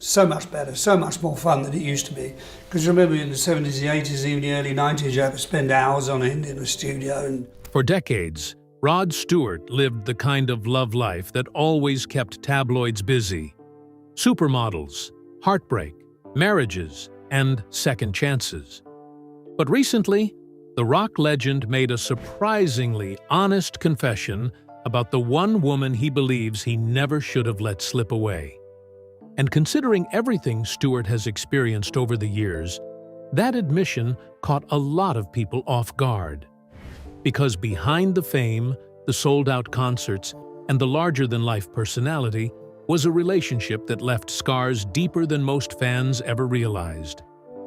So much better, so much more fun than it used to be. Because remember in the 70s, the 80s, even the early 90s, you had to spend hours on end in a studio. And For decades, Rod Stewart lived the kind of love life that always kept tabloids busy. Supermodels, heartbreak, marriages, and second chances. But recently, the rock legend made a surprisingly honest confession about the one woman he believes he never should have let slip away. And considering everything Stewart has experienced over the years, that admission caught a lot of people off guard. Because behind the fame, the sold-out concerts, and the larger-than-life personality was a relationship that left scars deeper than most fans ever realized.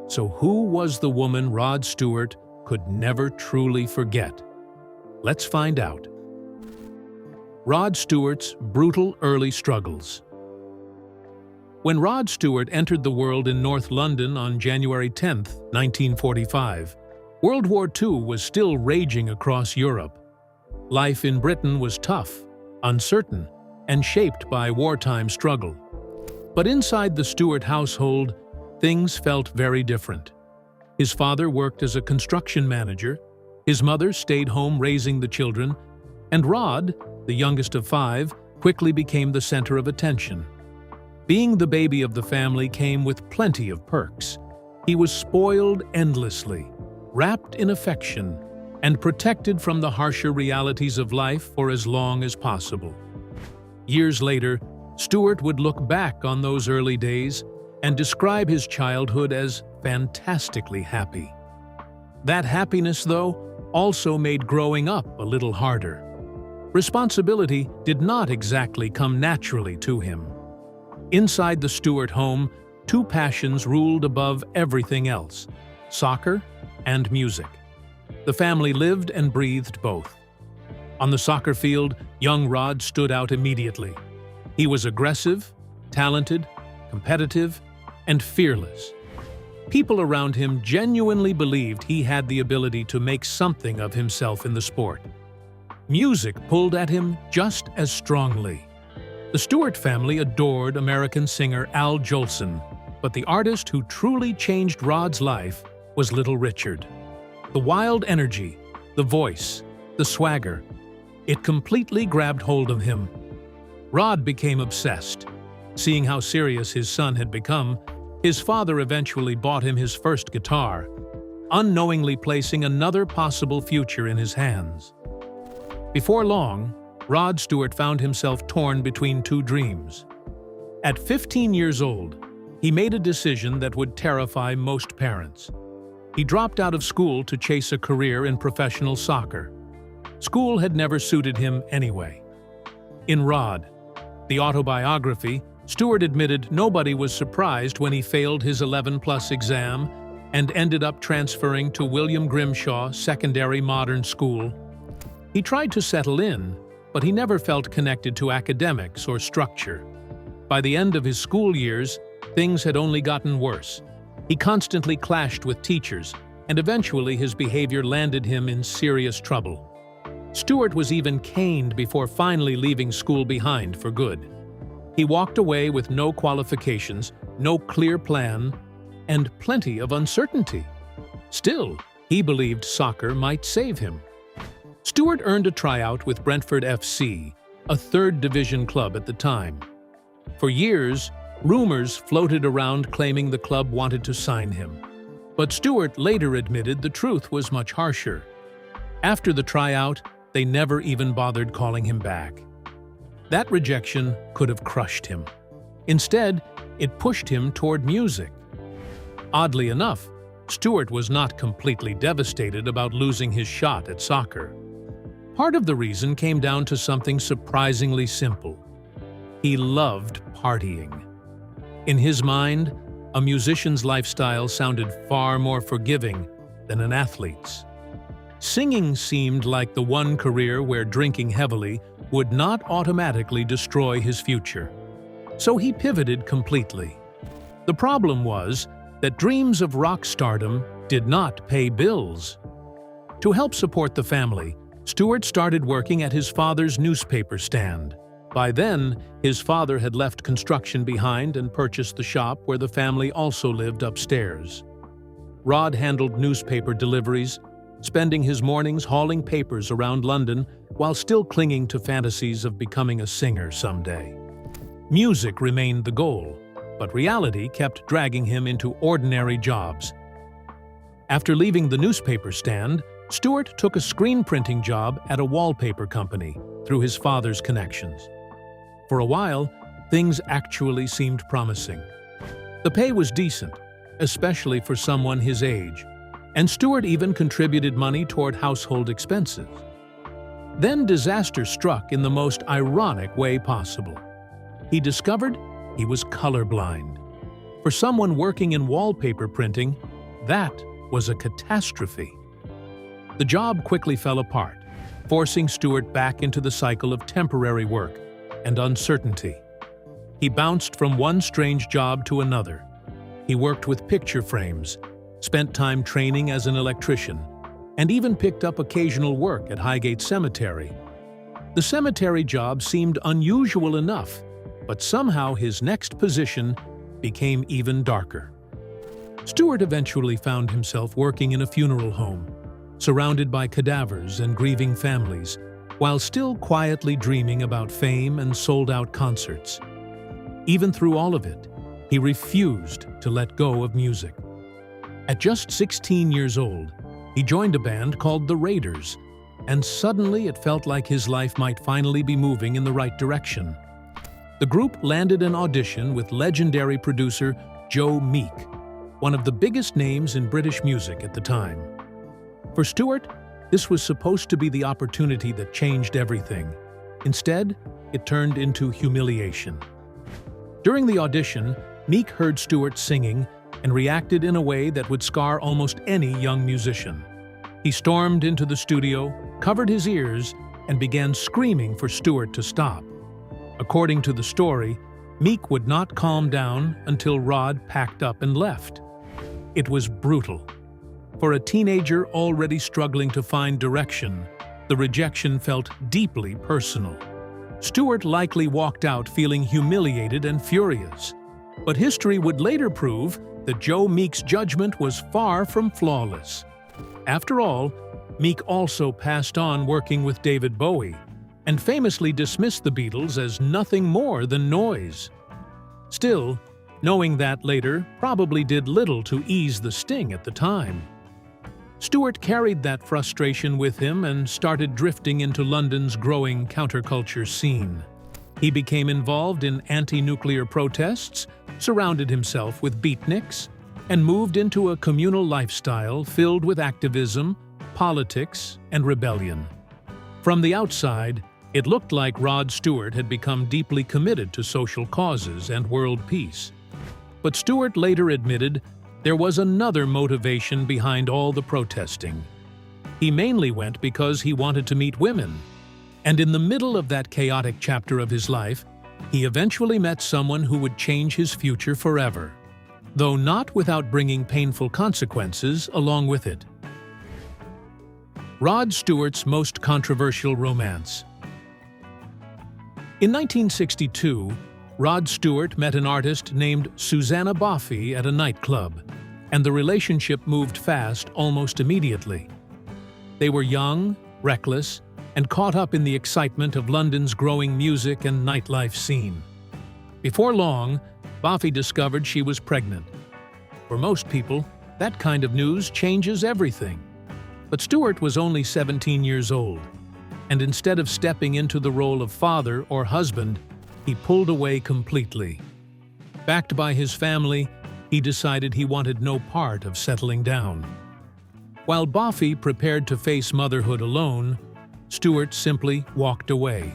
So who was the woman Rod Stewart could never truly forget? Let's find out. Rod Stewart's brutal early struggles. When Rod Stewart entered the world in North London on January 10, 1945, World War II was still raging across Europe. Life in Britain was tough, uncertain, and shaped by wartime struggle. But inside the Stewart household, things felt very different. His father worked as a construction manager, his mother stayed home raising the children, and Rod, the youngest of 5, quickly became the center of attention. Being the baby of the family came with plenty of perks. He was spoiled endlessly, wrapped in affection, and protected from the harsher realities of life for as long as possible. Years later, Stewart would look back on those early days and describe his childhood as fantastically happy. That happiness, though, also made growing up a little harder. Responsibility did not exactly come naturally to him. Inside the Stewart home, 2 passions ruled above everything else: soccer and music. The family lived and breathed both. On the soccer field, young Rod stood out immediately. He was aggressive, talented, competitive, and fearless. People around him genuinely believed he had the ability to make something of himself in the sport. Music pulled at him just as strongly. The Stewart family adored American singer Al Jolson, but the artist who truly changed Rod's life was Little Richard. The wild energy, the voice, the swagger, it completely grabbed hold of him. Rod became obsessed. Seeing how serious his son had become, his father eventually bought him his first guitar, unknowingly placing another possible future in his hands. Before long, Rod Stewart found himself torn between 2 dreams. At 15 years old, he made a decision that would terrify most parents. He dropped out of school to chase a career in professional soccer. School had never suited him anyway. In Rod, the autobiography, Stewart admitted nobody was surprised when he failed his 11+ exam and ended up transferring to William Grimshaw Secondary Modern School. He tried to settle in, but he never felt connected to academics or structure. By the end of his school years, things had only gotten worse. He constantly clashed with teachers, and eventually his behavior landed him in serious trouble. Stewart was even caned before finally leaving school behind for good. He walked away with no qualifications, no clear plan, and plenty of uncertainty. Still, he believed soccer might save him. Stewart earned a tryout with Brentford FC, a 3rd division club at the time. For years, rumors floated around claiming the club wanted to sign him. But Stewart later admitted the truth was much harsher. After the tryout, they never even bothered calling him back. That rejection could have crushed him. Instead, it pushed him toward music. Oddly enough, Stewart was not completely devastated about losing his shot at soccer. Part of the reason came down to something surprisingly simple. He loved partying. In his mind, a musician's lifestyle sounded far more forgiving than an athlete's. Singing seemed like the one career where drinking heavily would not automatically destroy his future. So he pivoted completely. The problem was that dreams of rock stardom did not pay bills. To help support the family, Stewart started working at his father's newspaper stand. By then, his father had left construction behind and purchased the shop where the family also lived upstairs. Rod handled newspaper deliveries, spending his mornings hauling papers around London while still clinging to fantasies of becoming a singer someday. Music remained the goal, but reality kept dragging him into ordinary jobs. After leaving the newspaper stand, Stewart took a screen printing job at a wallpaper company through his father's connections. For a while, things actually seemed promising. The pay was decent, especially for someone his age, and Stewart even contributed money toward household expenses. Then disaster struck in the most ironic way possible. He discovered he was colorblind. For someone working in wallpaper printing, that was a catastrophe. The job quickly fell apart, forcing Stewart back into the cycle of temporary work and uncertainty. He bounced from one strange job to another. He worked with picture frames, spent time training as an electrician, and even picked up occasional work at Highgate Cemetery. The cemetery job seemed unusual enough, but somehow his next position became even darker. Stewart eventually found himself working in a funeral home, surrounded by cadavers and grieving families, while still quietly dreaming about fame and sold-out concerts. Even through all of it, he refused to let go of music. At just 16 years old, he joined a band called the Raiders, and suddenly it felt like his life might finally be moving in the right direction. The group landed an audition with legendary producer Joe Meek, one of the biggest names in British music at the time. For Stewart, this was supposed to be the opportunity that changed everything. Instead, it turned into humiliation. During the audition, Meek heard Stewart singing and reacted in a way that would scar almost any young musician. He stormed into the studio, covered his ears, and began screaming for Stewart to stop. According to the story, Meek would not calm down until Rod packed up and left. It was brutal. For a teenager already struggling to find direction, the rejection felt deeply personal. Stewart likely walked out feeling humiliated and furious. But history would later prove that Joe Meek's judgment was far from flawless. After all, Meek also passed on working with David Bowie, and famously dismissed the Beatles as nothing more than noise. Still, knowing that later probably did little to ease the sting at the time. Stewart carried that frustration with him and started drifting into London's growing counterculture scene. He became involved in anti-nuclear protests, surrounded himself with beatniks, and moved into a communal lifestyle filled with activism, politics, and rebellion. From the outside, it looked like Rod Stewart had become deeply committed to social causes and world peace. But Stewart later admitted there was another motivation behind all the protesting. He mainly went because he wanted to meet women. And in the middle of that chaotic chapter of his life, he eventually met someone who would change his future forever, though not without bringing painful consequences along with it. Rod Stewart's most controversial romance. In 1962, Rod Stewart met an artist named Susanna Boffey at a nightclub, and the relationship moved fast almost immediately. They were young, reckless, and caught up in the excitement of London's growing music and nightlife scene. Before long, Boffey discovered she was pregnant. For most people, that kind of news changes everything. But Stewart was only 17 years old, and instead of stepping into the role of father or husband, he pulled away completely. Backed by his family, he decided he wanted no part of settling down. While Boffey prepared to face motherhood alone, Stewart simply walked away.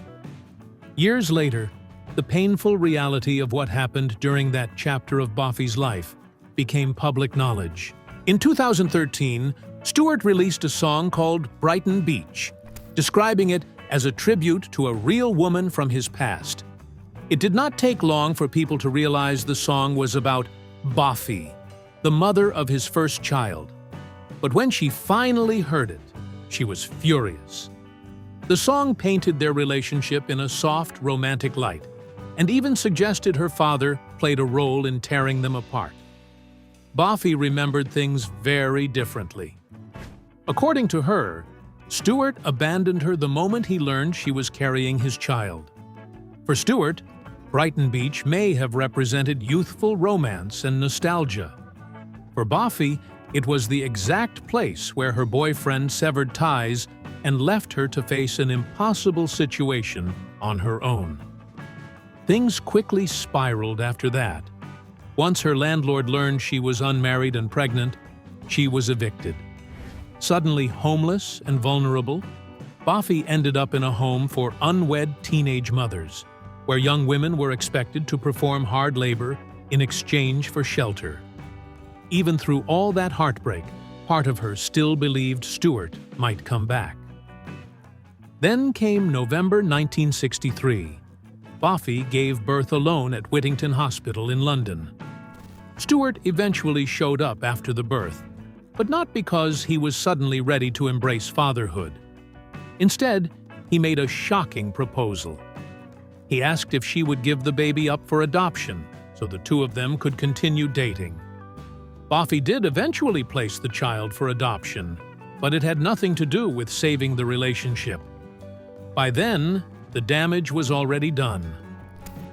Years later, the painful reality of what happened during that chapter of Boffey's life became public knowledge. In 2013, Stewart released a song called Brighton Beach, describing it as a tribute to a real woman from his past. It did not take long for people to realize the song was about Boffey, the mother of his first child. But when she finally heard it, she was furious. The song painted their relationship in a soft, romantic light, and even suggested her father played a role in tearing them apart. Buffy remembered things very differently. According to her, Stewart abandoned her the moment he learned she was carrying his child. For Stewart, Brighton Beach may have represented youthful romance and nostalgia. For Buffy, it was the exact place where her boyfriend severed ties and left her to face an impossible situation on her own. Things quickly spiraled after that. Once her landlord learned she was unmarried and pregnant, she was evicted. Suddenly homeless and vulnerable, Buffy ended up in a home for unwed teenage mothers, where young women were expected to perform hard labor in exchange for shelter. Even through all that heartbreak, part of her still believed Stewart might come back. Then came November 1963. Buffy gave birth alone at Whittington Hospital in London. Stewart eventually showed up after the birth, but not because he was suddenly ready to embrace fatherhood. Instead, he made a shocking proposal. He asked if she would give the baby up for adoption so the two of them could continue dating. Buffy did eventually place the child for adoption, but it had nothing to do with saving the relationship. By then, the damage was already done.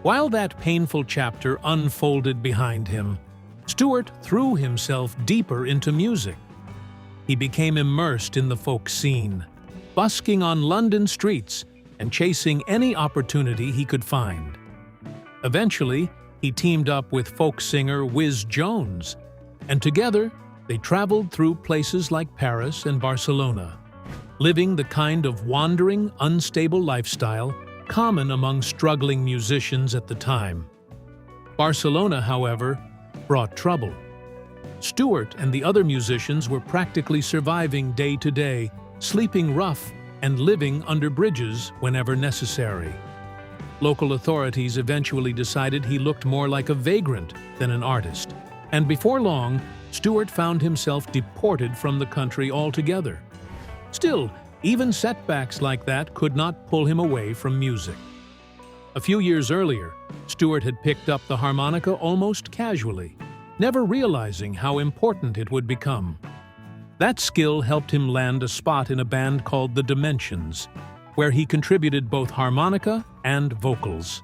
While that painful chapter unfolded behind him, Stewart threw himself deeper into music. He became immersed in the folk scene, busking on London streets and chasing any opportunity he could find. Eventually, he teamed up with folk singer Whiz Jones, and together they traveled through places like Paris and Barcelona, living the kind of wandering, unstable lifestyle common among struggling musicians at the time. Barcelona, however, brought trouble. Stewart and the other musicians were practically surviving day to day, sleeping rough and living under bridges whenever necessary. Local authorities eventually decided he looked more like a vagrant than an artist, and before long, Stewart found himself deported from the country altogether. Still, even setbacks like that could not pull him away from music. A few years earlier, Stewart had picked up the harmonica almost casually, never realizing how important it would become. That skill helped him land a spot in a band called The Dimensions, where he contributed both harmonica and vocals.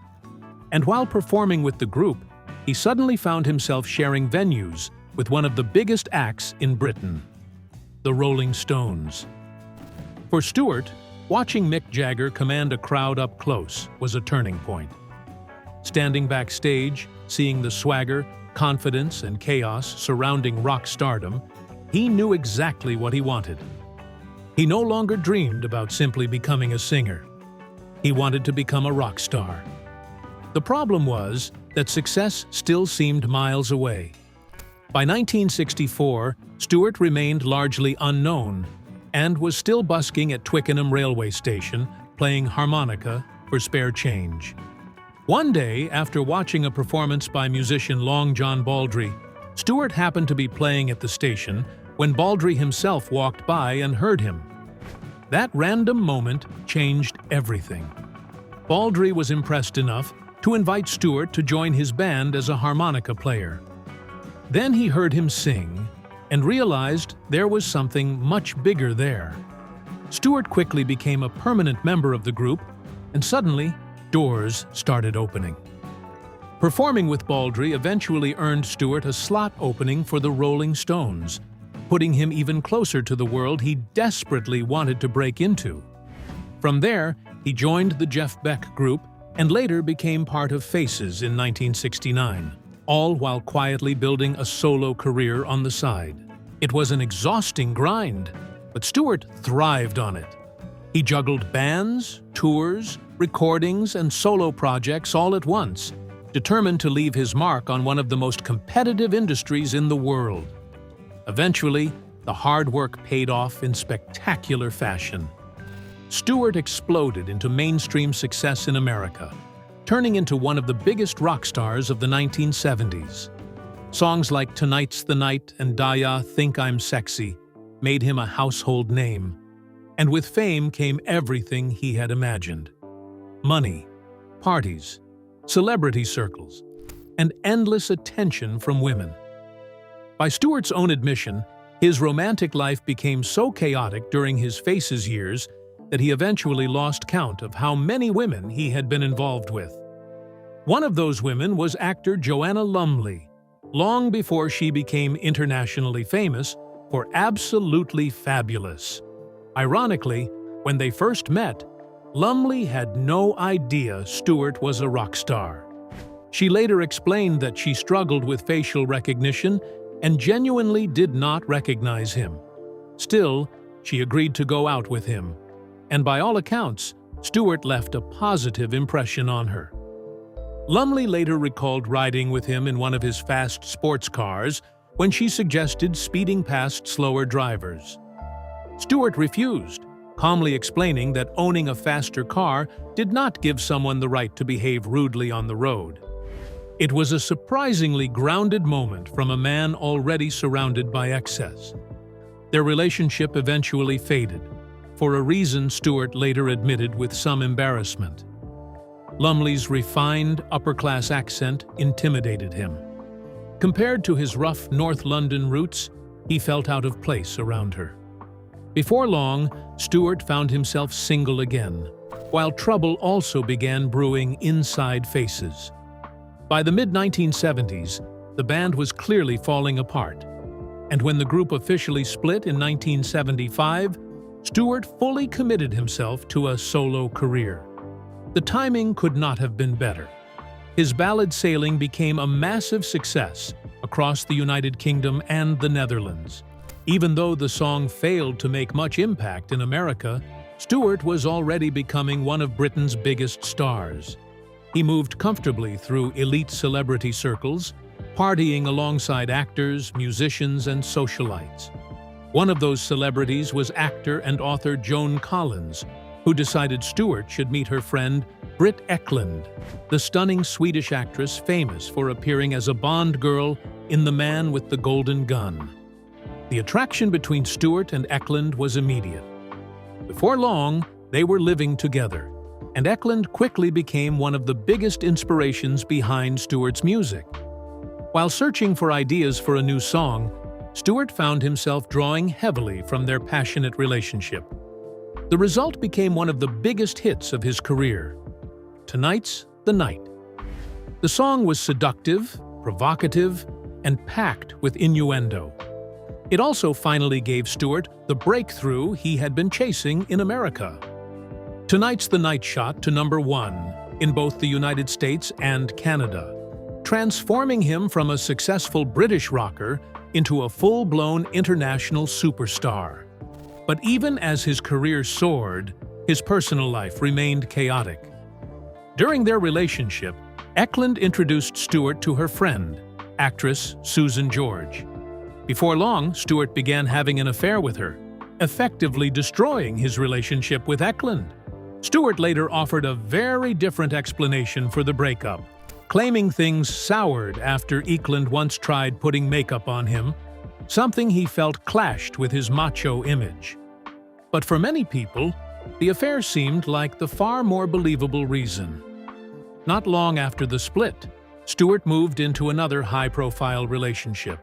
And while performing with the group, he suddenly found himself sharing venues with one of the biggest acts in Britain, the Rolling Stones. For Stewart, watching Mick Jagger command a crowd up close was a turning point. Standing backstage, seeing the swagger, confidence, and chaos surrounding rock stardom, he knew exactly what he wanted. He no longer dreamed about simply becoming a singer. He wanted to become a rock star. The problem was that success still seemed miles away. By 1964, Stewart remained largely unknown and was still busking at Twickenham railway station, playing harmonica for spare change. One day, after watching a performance by musician Long John Baldry, Stewart happened to be playing at the station when Baldry himself walked by and heard him. That random moment changed everything. Baldry was impressed enough to invite Stewart to join his band as a harmonica player. Then he heard him sing and realized there was something much bigger there. Stewart quickly became a permanent member of the group, and suddenly, doors started opening. Performing with Baldry eventually earned Stewart a slot opening for the Rolling Stones, putting him even closer to the world he desperately wanted to break into. From there, he joined the Jeff Beck Group and later became part of Faces in 1969, all while quietly building a solo career on the side. It was an exhausting grind, but Stewart thrived on it. He juggled bands, tours, recordings, and solo projects all at once, determined to leave his mark on one of the most competitive industries in the world. Eventually, the hard work paid off in spectacular fashion. Stewart exploded into mainstream success in America, turning into one of the biggest rock stars of the 1970s. Songs like Tonight's the Night and Daya Think I'm Sexy made him a household name. and with fame came everything he had imagined. Money, parties, celebrity circles, and endless attention from women. By Stewart's own admission, his romantic life became so chaotic during his Faces years that he eventually lost count of how many women he had been involved with. One of those women was actor Joanna Lumley, long before she became internationally famous for absolutely fabulous. Ironically, when they first met, Lumley had no idea Stewart was a rock star. She later explained that she struggled with facial recognition and genuinely did not recognize him. Still, she agreed to go out with him, and by all accounts, Stewart left a positive impression on her. Lumley later recalled riding with him in one of his fast sports cars when she suggested speeding past slower drivers. Stewart refused, calmly explaining that owning a faster car did not give someone the right to behave rudely on the road. It was a surprisingly grounded moment from a man already surrounded by excess. Their relationship eventually faded, for a reason Stewart later admitted with some embarrassment. Lumley's refined, upper-class accent intimidated him. Compared to his rough North London roots, he felt out of place around her. Before long, Stewart found himself single again, while trouble also began brewing inside Faces. By the mid-1970s, the band was clearly falling apart, and when the group officially split in 1975, Stewart fully committed himself to a solo career. The timing could not have been better. His ballad Sailing became a massive success across the United Kingdom and the Netherlands. Even though the song failed to make much impact in America, Stewart was already becoming one of Britain's biggest stars. He moved comfortably through elite celebrity circles, partying alongside actors, musicians, and socialites. One of those celebrities was actor and author Joan Collins, who decided Stewart should meet her friend Britt Ekland, the stunning Swedish actress famous for appearing as a Bond girl in The Man with the Golden Gun. The attraction between Stewart and Ekland was immediate. Before long, they were living together, and Ekland quickly became one of the biggest inspirations behind Stewart's music. While searching for ideas for a new song, Stewart found himself drawing heavily from their passionate relationship. The result became one of the biggest hits of his career, Tonight's the Night. The song was seductive, provocative, and packed with innuendo. It also finally gave Stewart the breakthrough he had been chasing in America. Tonight's the Night shot to #1 in both the United States and Canada, transforming him from a successful British rocker into a full-blown international superstar. But even as his career soared, his personal life remained chaotic. During their relationship, Ekland introduced Stewart to her friend, actress Susan George. Before long, Stewart began having an affair with her, effectively destroying his relationship with Ekland. Stewart later offered a very different explanation for the breakup, claiming things soured after Ekland once tried putting makeup on him, something he felt clashed with his macho image. But for many people, the affair seemed like the far more believable reason. Not long after the split, Stewart moved into another high-profile relationship,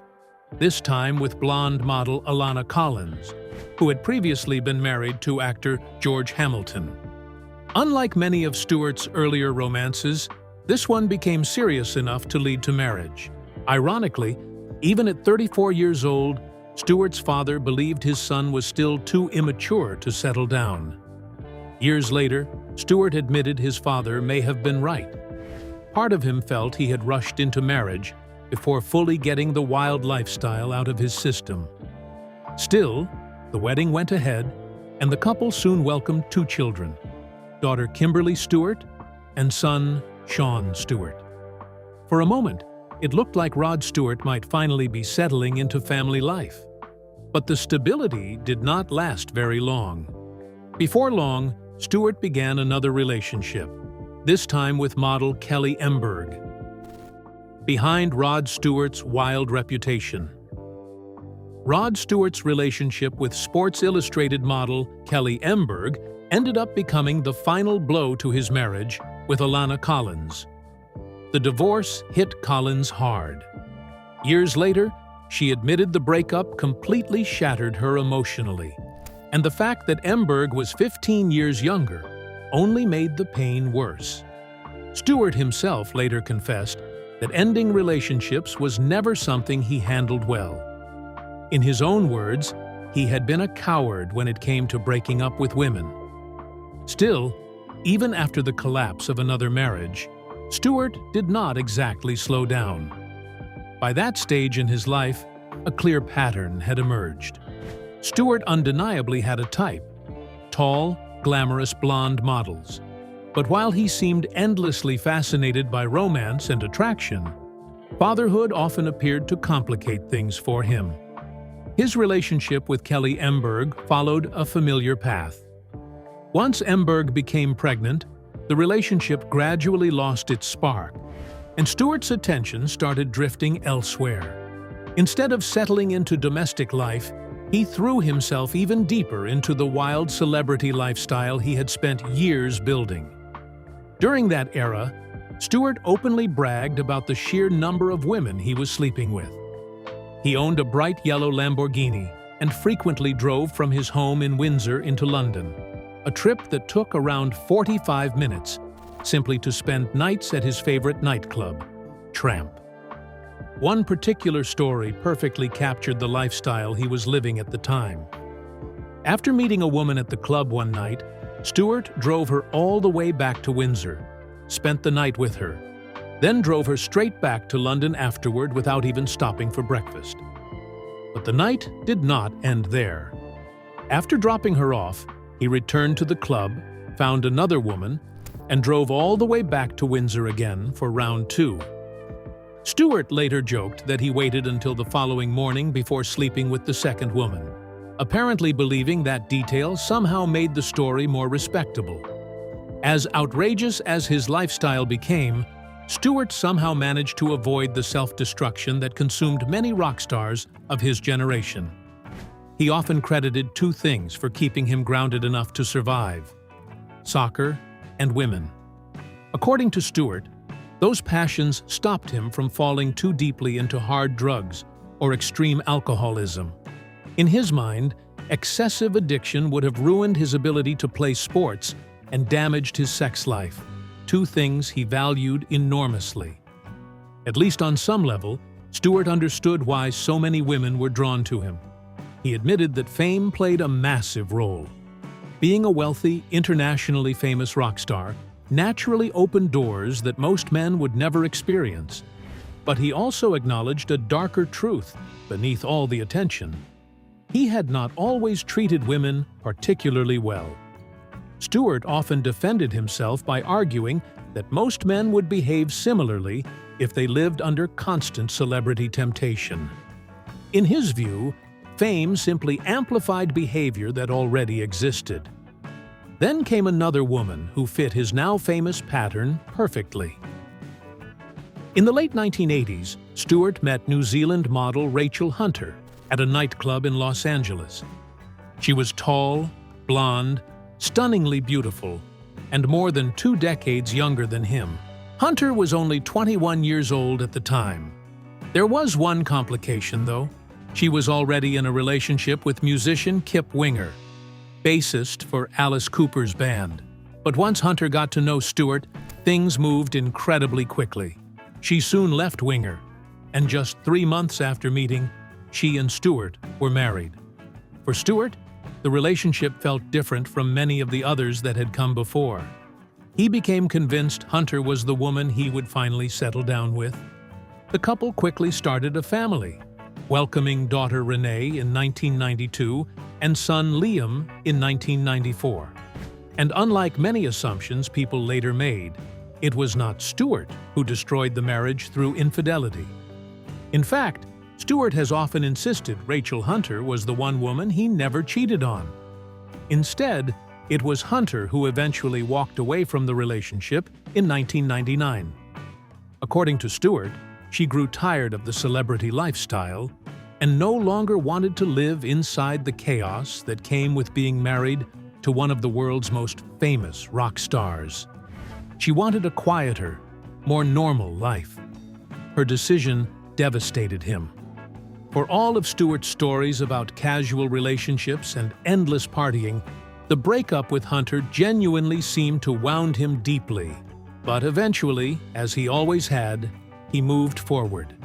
this time with blonde model Alana Collins, who had previously been married to actor George Hamilton. Unlike many of Stewart's earlier romances, this one became serious enough to lead to marriage. Ironically, even at 34 years old, Stewart's father believed his son was still too immature to settle down. Years later, Stewart admitted his father may have been right. Part of him felt he had rushed into marriage before fully getting the wild lifestyle out of his system. Still, the wedding went ahead, and the couple soon welcomed 2 children, daughter Kimberly Stewart and son Sean Stewart. For a moment, it looked like Rod Stewart might finally be settling into family life. But the stability did not last very long. Before long, Stewart began another relationship, this time with model Kelly Emberg. Behind Rod Stewart's wild reputation Rod Stewart's relationship with Sports Illustrated model Kelly Emberg ended up becoming the final blow to his marriage with Alana Collins. The divorce hit Collins hard. Years later, she admitted the breakup completely shattered her emotionally, and the fact that Emberg was 15 years younger only made the pain worse. Stewart himself later confessed that ending relationships was never something he handled well. In his own words, he had been a coward when it came to breaking up with women. Still, even after the collapse of another marriage, Stewart did not exactly slow down. By that stage in his life, a clear pattern had emerged. Stewart undeniably had a type: tall, glamorous blonde models. But while he seemed endlessly fascinated by romance and attraction, fatherhood often appeared to complicate things for him. His relationship with Kelly Emberg followed a familiar path. Once Emberg became pregnant, the relationship gradually lost its spark, and Stewart's attention started drifting elsewhere. Instead of settling into domestic life, he threw himself even deeper into the wild celebrity lifestyle he had spent years building. During that era, Stewart openly bragged about the sheer number of women he was sleeping with. He owned a bright yellow Lamborghini and frequently drove from his home in Windsor into London, a trip that took around 45 minutes, simply to spend nights at his favorite nightclub, Tramp. One particular story perfectly captured the lifestyle he was living at the time. After meeting a woman at the club one night, Stewart drove her all the way back to Windsor, spent the night with her, then drove her straight back to London afterward without even stopping for breakfast. But the night did not end there. After dropping her off, he returned to the club, found another woman, and drove all the way back to Windsor again for round two. Stewart later joked that he waited until the following morning before sleeping with the second woman, apparently believing that detail somehow made the story more respectable. As outrageous as his lifestyle became, Stewart somehow managed to avoid the self-destruction that consumed many rock stars of his generation. He often credited two things for keeping him grounded enough to survive: soccer and women. According to Stewart, those passions stopped him from falling too deeply into hard drugs or extreme alcoholism. In his mind, excessive addiction would have ruined his ability to play sports and damaged his sex life, two things he valued enormously. At least on some level, Stewart understood why so many women were drawn to him. He admitted that fame played a massive role. Being a wealthy, internationally famous rock star naturally opened doors that most men would never experience. But he also acknowledged a darker truth beneath all the attention. He had not always treated women particularly well. Stewart often defended himself by arguing that most men would behave similarly if they lived under constant celebrity temptation. In his view, fame simply amplified behavior that already existed. Then came another woman who fit his now famous pattern perfectly. In the late 1980s, Stewart met New Zealand model Rachel Hunter at a nightclub in Los Angeles. She was tall, blonde, stunningly beautiful, and more than 2 decades younger than him. Hunter was only 21 years old at the time. There was one complication, though. She was already in a relationship with musician Kip Winger, bassist for Alice Cooper's band. But once Hunter got to know Stewart, things moved incredibly quickly. She soon left Winger, and just 3 months after meeting, she and Stewart were married. For Stewart, the relationship felt different from many of the others that had come before. He became convinced Hunter was the woman he would finally settle down with. The couple quickly started a family, welcoming daughter Renee in 1992 and son Liam in 1994. And unlike many assumptions people later made, it was not Stewart who destroyed the marriage through infidelity. In fact, Stewart has often insisted Rachel Hunter was the one woman he never cheated on. Instead, it was Hunter who eventually walked away from the relationship in 1999. According to Stewart, she grew tired of the celebrity lifestyle and no longer wanted to live inside the chaos that came with being married to one of the world's most famous rock stars. She wanted a quieter, more normal life. Her decision devastated him. For all of Stewart's stories about casual relationships and endless partying, the breakup with Hunter genuinely seemed to wound him deeply. But eventually, as he always had, he moved forward.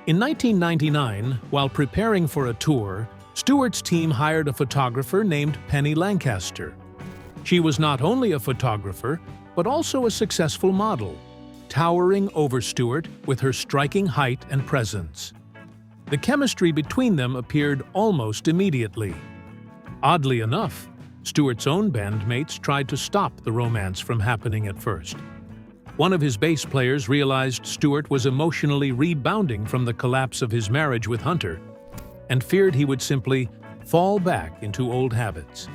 In 1999, while preparing for a tour, Stewart's team hired a photographer named Penny Lancaster. She was not only a photographer, but also a successful model, towering over Stewart with her striking height and presence. The chemistry between them appeared almost immediately. Oddly enough, Stewart's own bandmates tried to stop the romance from happening at first. One of his bass players realized Stewart was emotionally rebounding from the collapse of his marriage with Hunter and feared he would simply fall back into old habits.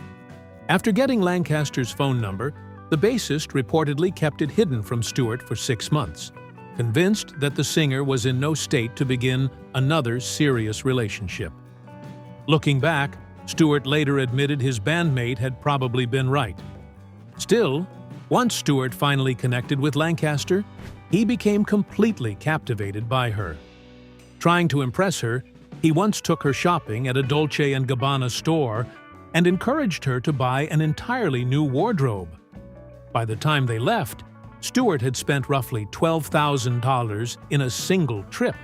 After getting Lancaster's phone number, the bassist reportedly kept it hidden from Stewart for 6 months, convinced that the singer was in no state to begin another serious relationship. Looking back, Stewart later admitted his bandmate had probably been right. Still, once Stewart finally connected with Lancaster, he became completely captivated by her. Trying to impress her, he once took her shopping at a Dolce & Gabbana store and encouraged her to buy an entirely new wardrobe. By the time they left, Stewart had spent roughly $12,000 in a single trip.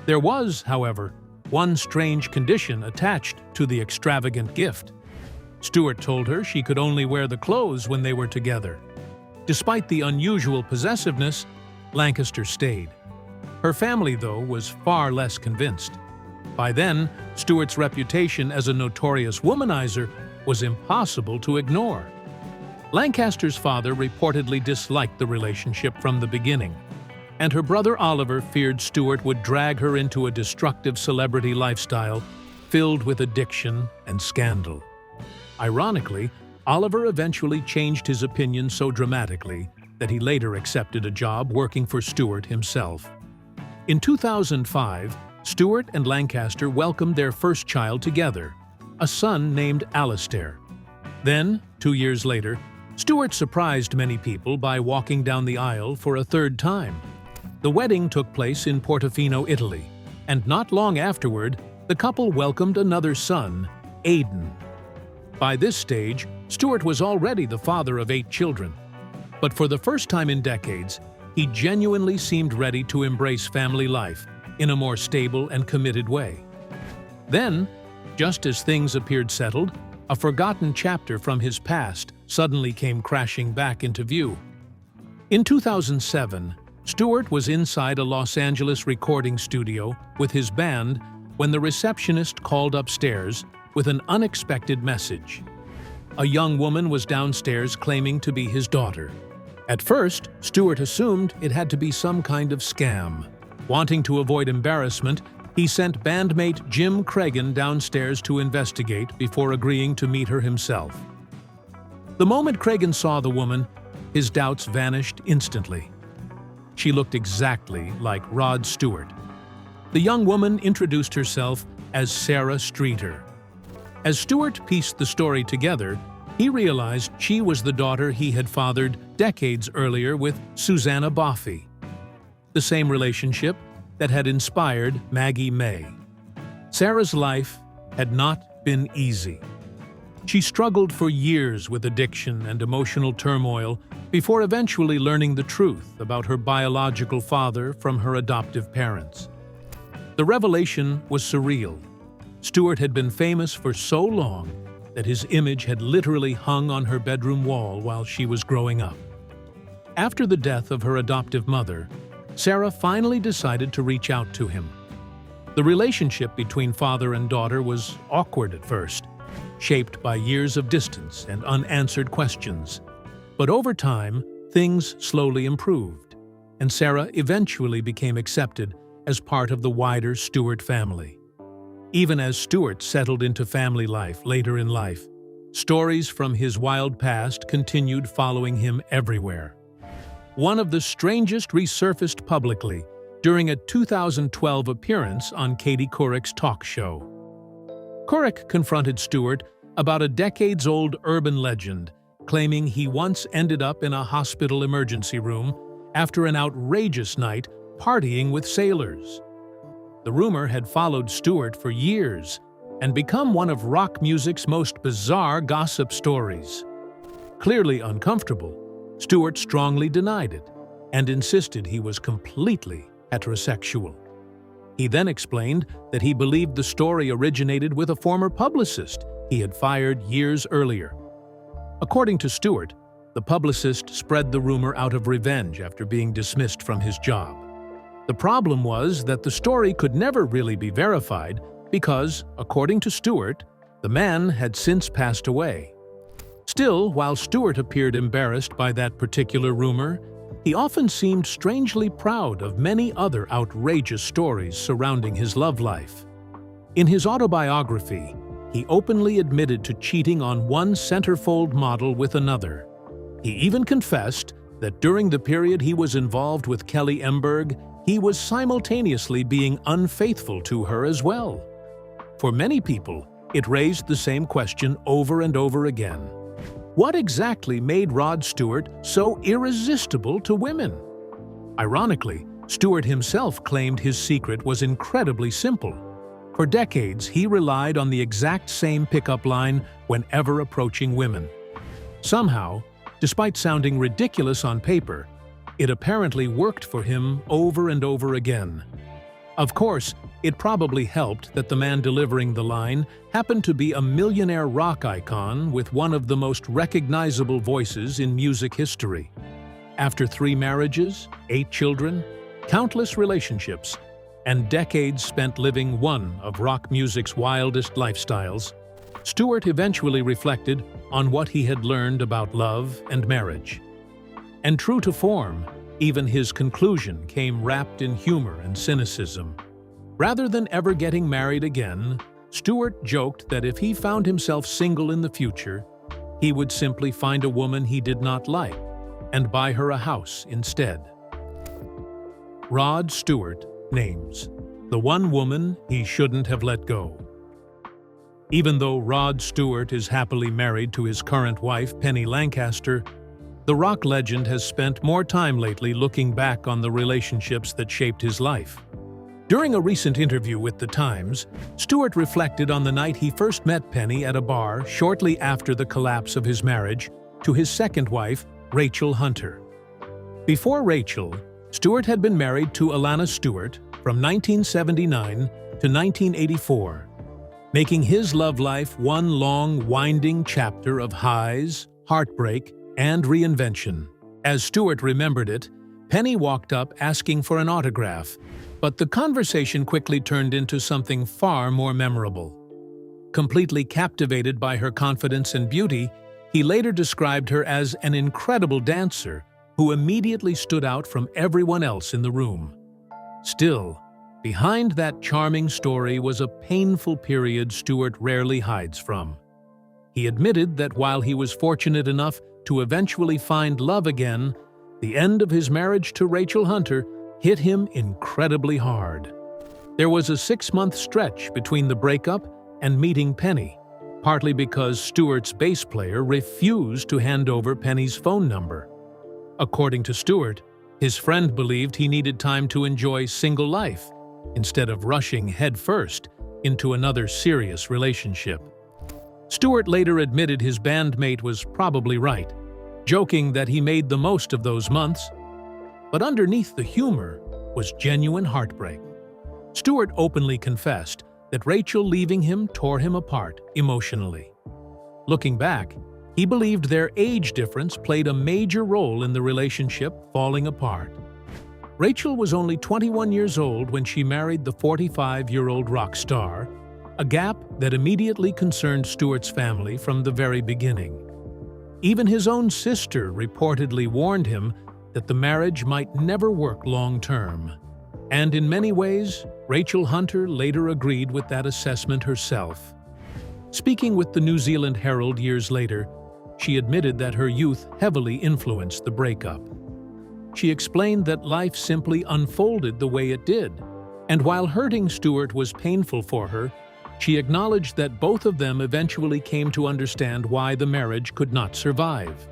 There was, however, one strange condition attached to the extravagant gift. Stewart told her she could only wear the clothes when they were together. Despite the unusual possessiveness, Lancaster stayed. Her family, though, was far less convinced. By then, Stewart's reputation as a notorious womanizer was impossible to ignore. Lancaster's father reportedly disliked the relationship from the beginning, and her brother Oliver feared Stewart would drag her into a destructive celebrity lifestyle filled with addiction and scandal. Ironically, Oliver eventually changed his opinion so dramatically that he later accepted a job working for Stewart himself. In 2005, Stewart and Lancaster welcomed their first child together, a son named Alistair. Then, 2 years later, Stewart surprised many people by walking down the aisle for a third time. The wedding took place in Portofino, Italy, and not long afterward, the couple welcomed another son, Aidan. By this stage, Stewart was already the father of 8 children. But for the first time in decades, he genuinely seemed ready to embrace family life in a more stable and committed way. Then, just as things appeared settled, a forgotten chapter from his past suddenly came crashing back into view. In 2007, Stewart was inside a Los Angeles recording studio with his band when the receptionist called upstairs with an unexpected message. A young woman was downstairs claiming to be his daughter. At first, Stewart assumed it had to be some kind of scam. Wanting to avoid embarrassment, he sent bandmate Jim Cregan downstairs to investigate before agreeing to meet her himself. The moment Cregan saw the woman, his doubts vanished instantly. She looked exactly like Rod Stewart. The young woman introduced herself as Sarah Streeter. As Stewart pieced the story together, he realized she was the daughter he had fathered decades earlier with Susanna Boffey, the same relationship that had inspired Maggie May. Sarah's life had not been easy. She struggled for years with addiction and emotional turmoil before eventually learning the truth about her biological father from her adoptive parents. The revelation was surreal. Stewart had been famous for so long that his image had literally hung on her bedroom wall while she was growing up. After the death of her adoptive mother, Sarah finally decided to reach out to him. The relationship between father and daughter was awkward at first, shaped by years of distance and unanswered questions. But over time, things slowly improved, and Sarah eventually became accepted as part of the wider Stewart family. Even as Stewart settled into family life later in life, stories from his wild past continued following him everywhere. One of the strangest resurfaced publicly during a 2012 appearance on Katie Couric's talk show. Couric confronted Stewart about a decades-old urban legend, claiming he once ended up in a hospital emergency room after an outrageous night partying with sailors. The rumor had followed Stewart for years and become one of rock music's most bizarre gossip stories. Clearly uncomfortable, Stewart strongly denied it and insisted he was completely heterosexual. He then explained that he believed the story originated with a former publicist he had fired years earlier. According to Stewart, the publicist spread the rumor out of revenge after being dismissed from his job. The problem was that the story could never really be verified because, according to Stewart, the man had since passed away. Still, while Stewart appeared embarrassed by that particular rumor, he often seemed strangely proud of many other outrageous stories surrounding his love life. In his autobiography, he openly admitted to cheating on one centerfold model with another. He even confessed that during the period he was involved with Kelly Emberg, he was simultaneously being unfaithful to her as well. For many people, it raised the same question over and over again. What exactly made Rod Stewart so irresistible to women? Ironically, Stewart himself claimed his secret was incredibly simple. For decades, he relied on the exact same pickup line whenever approaching women. Somehow, despite sounding ridiculous on paper, it apparently worked for him over and over again. Of course, it probably helped that the man delivering the line happened to be a millionaire rock icon with one of the most recognizable voices in music history. After 3 marriages, 8 children, countless relationships, and decades spent living one of rock music's wildest lifestyles, Stewart eventually reflected on what he had learned about love and marriage. And true to form, even his conclusion came wrapped in humor and cynicism. Rather than ever getting married again, Stewart joked that if he found himself single in the future, he would simply find a woman he did not like and buy her a house instead. Rod Stewart names the one woman he shouldn't have let go. Even though Rod Stewart is happily married to his current wife, Penny Lancaster, the rock legend has spent more time lately looking back on the relationships that shaped his life. During a recent interview with The Times, Stewart reflected on the night he first met Penny at a bar shortly after the collapse of his marriage to his second wife, Rachel Hunter. Before Rachel, Stewart had been married to Alana Stewart from 1979 to 1984, making his love life one long, winding chapter of highs, heartbreak, and reinvention. As Stewart remembered it, Penny walked up asking for an autograph, but the conversation quickly turned into something far more memorable. Completely captivated by her confidence and beauty, he later described her as an incredible dancer who immediately stood out from everyone else in the room. Still, behind that charming story was a painful period Stewart rarely hides from. He admitted that while he was fortunate enough to eventually find love again, the end of his marriage to Rachel Hunter hit him incredibly hard. There was a 6-month stretch between the breakup and meeting Penny, partly because Stewart's bass player refused to hand over Penny's phone number. According to Stewart, his friend believed he needed time to enjoy single life instead of rushing headfirst into another serious relationship. Stewart later admitted his bandmate was probably right, joking that he made the most of those months. But underneath the humor was genuine heartbreak. Stewart openly confessed that Rachel leaving him tore him apart emotionally. Looking back, he believed their age difference played a major role in the relationship falling apart. Rachel was only 21 years old when she married the 45-year-old rock star, a gap that immediately concerned Stewart's family from the very beginning. Even his own sister reportedly warned him that the marriage might never work long-term. And in many ways, Rachel Hunter later agreed with that assessment herself. Speaking with the New Zealand Herald years later, she admitted that her youth heavily influenced the breakup. she explained that life simply unfolded the way it did. And while hurting Stewart was painful for her, she acknowledged that both of them eventually came to understand why the marriage could not survive.